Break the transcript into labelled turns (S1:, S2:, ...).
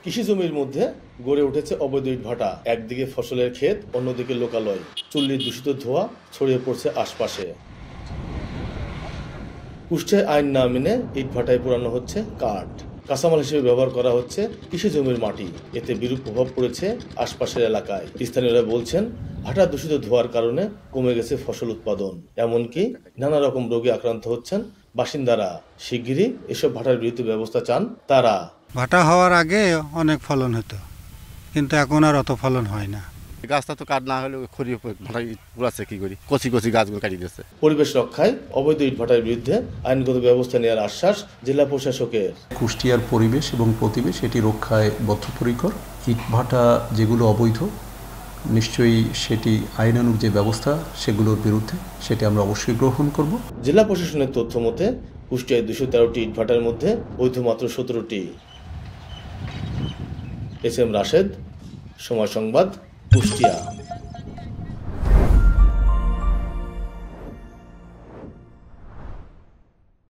S1: কৃষি জমির মধ্যে গড়ে উঠেছে অবৈধ ইটভাটা। একদিকে ফসলের ক্ষেত, অন্যদিকে লোকালয়। চুল্লির দূষিত ধোঁয়া ছড়িয়ে পড়ছে আশপাশে। কুষ্টিয়ায় আইন না মেনে ইটভাটায় পোড়ানো হচ্ছে কাঠ। কাঁচামাল হিসেবে ব্যবহার করা হচ্ছে কৃষি জমির মাটি। এতে বিরূপ প্রভাব পড়েছে আশপাশের এলাকায়। স্থানীয়রা বলছেন, ভাটা দূষিত ধোঁয়ার কারণে কমে গেছে ফসল উৎপাদন। এমনকি নানা রকম রোগে আক্রান্ত হচ্ছেন বাসিন্দারা। শিগগিরই এসব ভাটার বিরুদ্ধে ব্যবস্থা চান তারা।
S2: ভাটা হওয়ার আগে অনেক ফলন হতো, কিন্তু এখন আর অত ফলন হয় না।
S3: গাছটা তো কাট না হলে খড়ি ভাটাই উড়াচ্ছে কি করি, কচি কচি গাছগুলো কাটিয়ে দিচ্ছে।
S1: পরিবেশ রক্ষায় অবৈধ ইটভাটার বিরুদ্ধে আইনগত ব্যবস্থা নেওয়ার আশ্বাস জেলা প্রশাসকের।
S4: কুষ্টিয়ার পরিবেশ এবং প্রতিবেশ এটি রক্ষায় বদ্ধপরিকর। ইটভাটা যেগুলো অবৈধ, নিশ্চয়ই সেটি আইনানুগ যে ব্যবস্থা সেগুলোর বিরুদ্ধে সেটি আমরা অবশ্যই গ্রহণ করব।
S1: জেলা প্রশাসনের তথ্য মতে কুষ্টিয়ায় 213টি ইটভাটার মধ্যে বৈধ মাত্র 17টি। এস এম রাশেদ, সময় সংবাদ, কুষ্টিয়া।